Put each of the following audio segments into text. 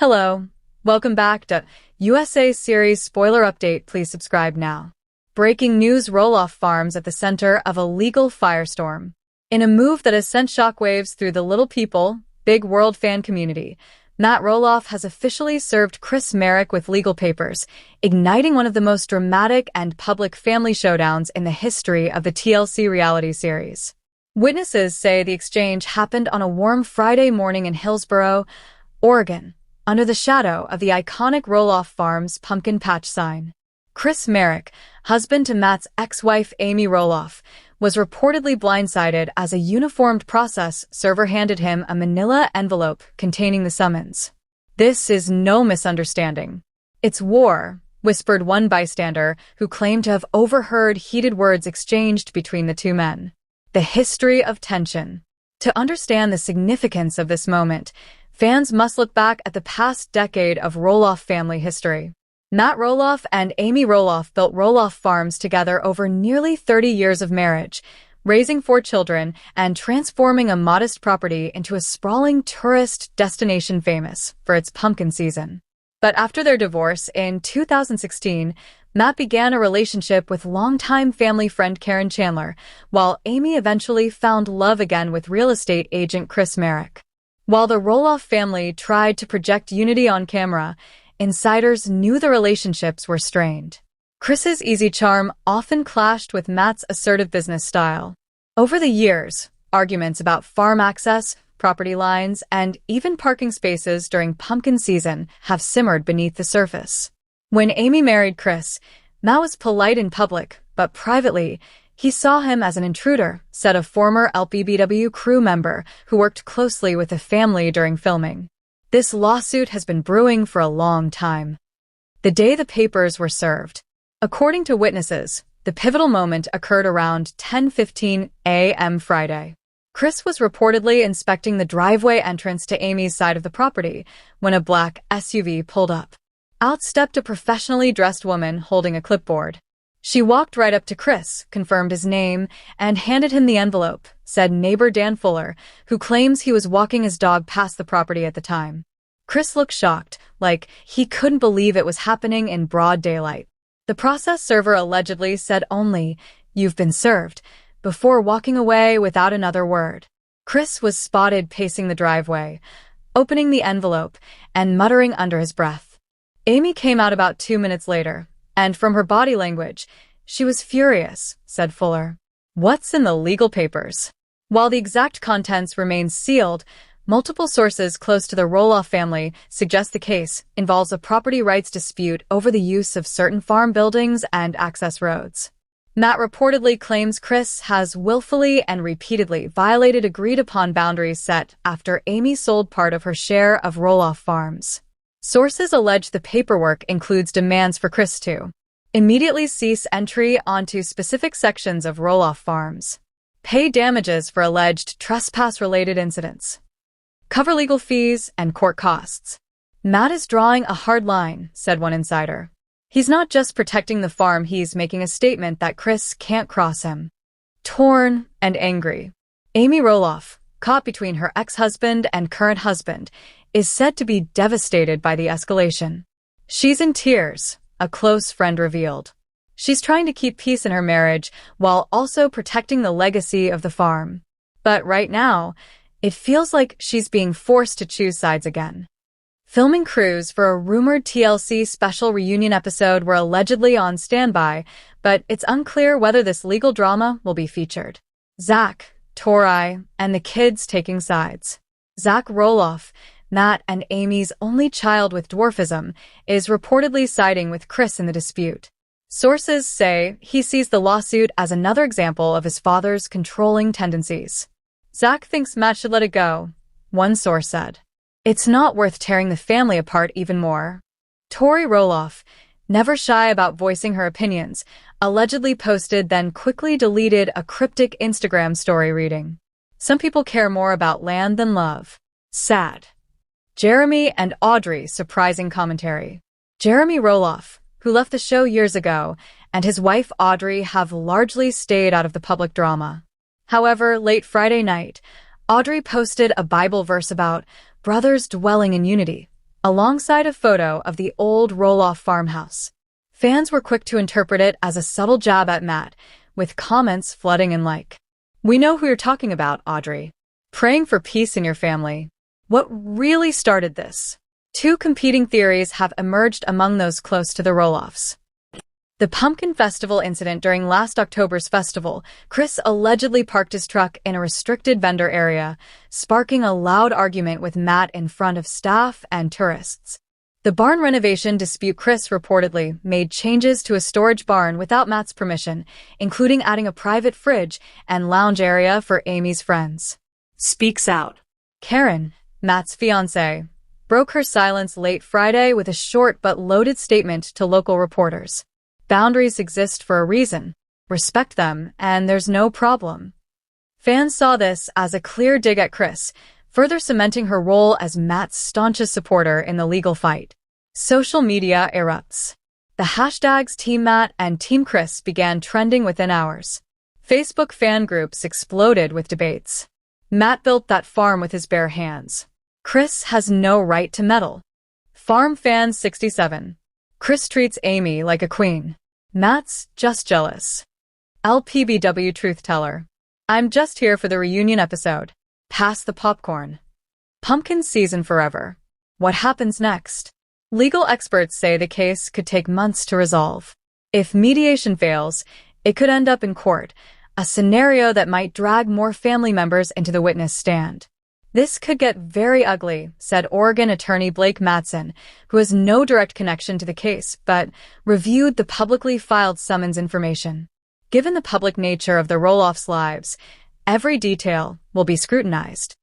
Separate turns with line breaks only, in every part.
Hello. Welcome back to USA Series Spoiler Update. Please subscribe now. Breaking news: Roloff Farms at the center of a legal firestorm. In a move that has sent shockwaves through the Little People, Big World fan community, Matt Roloff has officially served Chris Marek with legal papers, igniting one of the most dramatic and public family showdowns in the history of the TLC reality series. Witnesses say the exchange happened on a warm Friday morning in Hillsboro, Oregon, under the shadow of the iconic Roloff Farms pumpkin patch sign. Chris Marek, husband to Matt's ex-wife Amy Roloff, was reportedly blindsided as a uniformed process server handed him a manila envelope containing the summons. "This is no misunderstanding. It's war," whispered one bystander who claimed to have overheard heated words exchanged between the two men. The history of tension. To understand the significance of this moment, fans must look back at the past decade of Roloff family history. Matt Roloff and Amy Roloff built Roloff Farms together over nearly 30 years of marriage, raising 4 children and transforming a modest property into a sprawling tourist destination famous for its pumpkin season. But after their divorce in 2016, Matt began a relationship with longtime family friend Karen Chandler, while Amy eventually found love again with real estate agent Chris Marek. While the Roloff family tried to project unity on camera, insiders knew the relationships were strained. Chris's easy charm often clashed with Matt's assertive business style. Over the years, arguments about farm access, property lines, and even parking spaces during pumpkin season have simmered beneath the surface. When Amy married Chris, Matt was polite in public, but privately, he saw him as an intruder, said a former LPBW crew member who worked closely with the family during filming. This lawsuit has been brewing for a long time. The day the papers were served. According to witnesses, the pivotal moment occurred around 10:15 a.m. Friday. Chris was reportedly inspecting the driveway entrance to Amy's side of the property when a black SUV pulled up. Out stepped a professionally dressed woman holding a clipboard. She walked right up to Chris, confirmed his name, and handed him the envelope, said neighbor Dan Fuller, who claims he was walking his dog past the property at the time. Chris looked shocked, like he couldn't believe it was happening in broad daylight. The process server allegedly said only, "You've been served," before walking away without another word. Chris was spotted pacing the driveway, opening the envelope, and muttering under his breath. Amy came out about 2 minutes later, and from her body language, she was furious, said Fuller. "What's in the legal papers?" While the exact contents remain sealed, multiple sources close to the Roloff family suggest the case involves a property rights dispute over the use of certain farm buildings and access roads. Matt reportedly claims Chris has willfully and repeatedly violated agreed-upon boundaries set after Amy sold part of her share of Roloff Farms. Sources allege the paperwork includes demands for Chris to immediately cease entry onto specific sections of Roloff Farms, pay damages for alleged trespass-related incidents, cover legal fees and court costs. Matt is drawing a hard line, said one insider. He's not just protecting the farm, he's making a statement that Chris can't cross him. Torn and angry, Amy Roloff, caught between her ex-husband and current husband, is said to be devastated by the escalation. She's in tears, a close friend revealed. She's trying to keep peace in her marriage while also protecting the legacy of the farm. But right now, it feels like she's being forced to choose sides again. Filming crews for a rumored TLC special reunion episode were allegedly on standby, but it's unclear whether this legal drama will be featured. Zach, Tori, and the kids taking sides. Zach Roloff, Matt and Amy's only child with dwarfism, is reportedly siding with Chris in the dispute. Sources say he sees the lawsuit as another example of his father's controlling tendencies. Zach thinks Matt should let it go, one source said. It's not worth tearing the family apart even more. Tori Roloff, never shy about voicing her opinions, allegedly posted then quickly deleted a cryptic Instagram story reading, "Some people care more about land than love. Sad." Jeremy and Audrey, surprising commentary. Jeremy Roloff, who left the show years ago, and his wife Audrey have largely stayed out of the public drama. However, late Friday night, Audrey posted a Bible verse about brothers dwelling in unity, alongside a photo of the old Roloff farmhouse. Fans were quick to interpret it as a subtle jab at Matt, with comments flooding in like, "We know who you're talking about, Audrey. Praying for peace in your family." What really started this? Two competing theories have emerged among those close to the Roloffs. The Pumpkin Festival incident during last October's festival, Chris allegedly parked his truck in a restricted vendor area, sparking a loud argument with Matt in front of staff and tourists. The barn renovation dispute, Chris reportedly made changes to a storage barn without Matt's permission, including adding a private fridge and lounge area for Amy's friends. Speaks out. Karen, Matt's fiancée, broke her silence late Friday with a short but loaded statement to local reporters. "Boundaries exist for a reason. Respect them, and there's no problem." Fans saw this as a clear dig at Chris, further cementing her role as Matt's staunchest supporter in the legal fight. Social media erupts. The hashtags Team Matt and Team Chris began trending within hours. Facebook fan groups exploded with debates. Matt built that farm with his bare hands. Chris has no right to meddle. Farm fan 67. Chris treats Amy like a queen. Matt's just jealous. LPBW truth teller. I'm just here for the reunion episode. Pass the popcorn. Pumpkin season forever. What happens next? Legal experts say the case could take months to resolve. If mediation fails, it could end up in court, a scenario that might drag more family members into the witness stand. This could get very ugly, said Oregon attorney Blake Mattson, who has no direct connection to the case but reviewed the publicly filed summons information. Given the public nature of the Roloffs' lives, every detail will be scrutinized.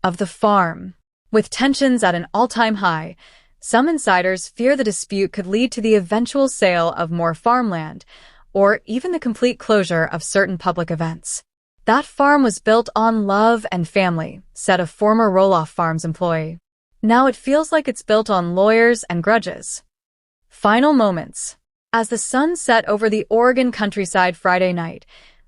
Of the farm. With tensions at an all-time high, some insiders fear the dispute could lead to the eventual sale of more farmland, or even the complete closure of certain public events. That farm was built on love and family, said a former Roloff Farms employee. Now it feels like it's built on lawyers and grudges. Final moments. As the sun set over the Oregon countryside Friday night,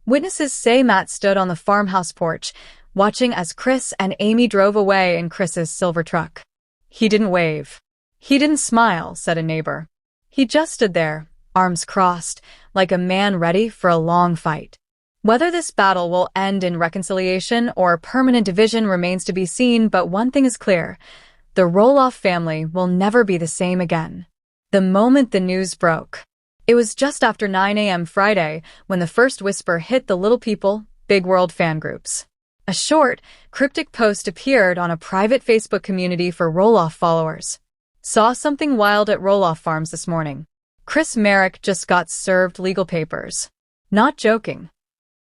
witnesses say Matt stood on the farmhouse porch, watching as Chris and Amy drove away in Chris's silver truck. He didn't wave. He didn't smile, said a neighbor. He just stood there, arms crossed, like a man ready for a long fight. Whether this battle will end in reconciliation or permanent division remains to be seen, but one thing is clear. The Roloff family will never be the same again. The moment the news broke. It was just after 9 a.m. Friday when the first whisper hit the Little People, Big World fan groups. A short, cryptic post appeared on a private Facebook community for Roloff followers. Saw something wild at Roloff Farms this morning. Marek just got served legal papers. Not joking.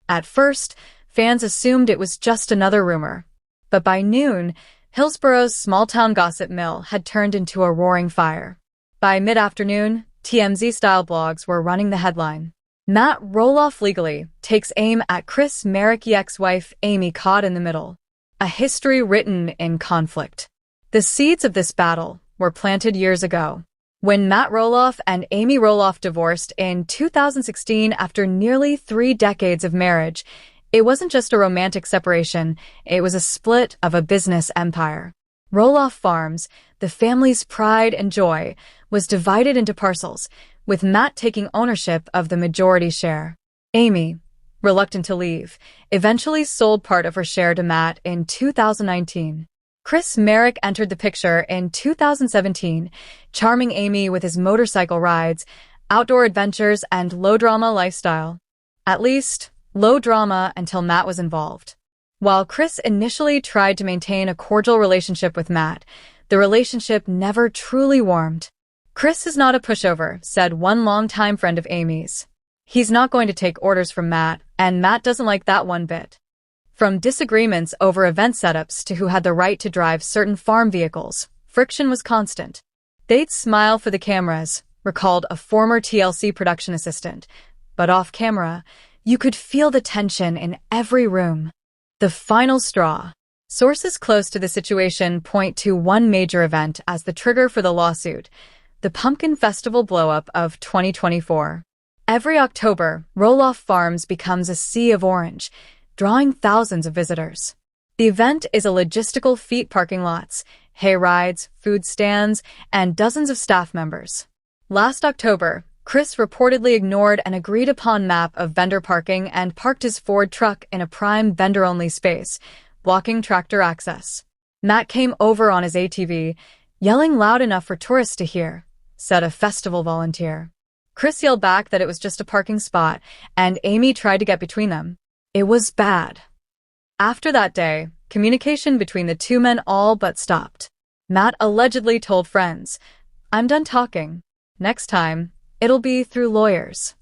At first, fans assumed it was just another rumor. But by noon, Hillsborough's small-town gossip mill had turned into a roaring fire. By mid-afternoon, TMZ-style blogs were running the headline. Matt Roloff legally takes aim at Marek's ex-wife Amy caught in the middle. A history written in conflict. The seeds of this battle were planted years ago. When Matt Roloff and Amy Roloff divorced in 2016 after nearly 3 decades of marriage, it wasn't just a romantic separation, it was a split of a business empire. Roloff Farms, the family's pride and joy, was divided into parcels, with Matt taking ownership of the majority share. Amy, reluctant to leave, eventually sold part of her share to Matt in 2019. Marek entered the picture in 2017, charming Amy with his motorcycle rides, outdoor adventures, and low-drama lifestyle. At least, low drama until Matt was involved. While Chris initially tried to maintain a cordial relationship with Matt, the relationship never truly warmed. Chris is not a pushover, said one longtime friend of Amy's. He's not going to take orders from Matt, and Matt doesn't like that one bit. From disagreements over event setups to who had the right to drive certain farm vehicles, friction was constant. They'd smile for the cameras, recalled a former TLC production assistant, but off camera, you could feel the tension in every room. The final straw. Sources close to the situation point to one major event as the trigger for the lawsuit, the Pumpkin Festival blow-up of 2024. Every October, Roloff Farms becomes a sea of orange, drawing thousands of visitors. The event is a logistical feat: parking lots, hay rides, food stands, and dozens of staff members. Last October, Chris reportedly ignored an agreed-upon map of vendor parking and parked his Ford truck in a prime vendor-only space, blocking tractor access. Matt came over on his ATV, yelling loud enough for tourists to hear, said a festival volunteer. Chris yelled back that it was just a parking spot, and Amy tried to get between them. It was bad. After that day, communication between the two men all but stopped. Matt allegedly told friends, "I'm done talking. Next time, it'll be through lawyers."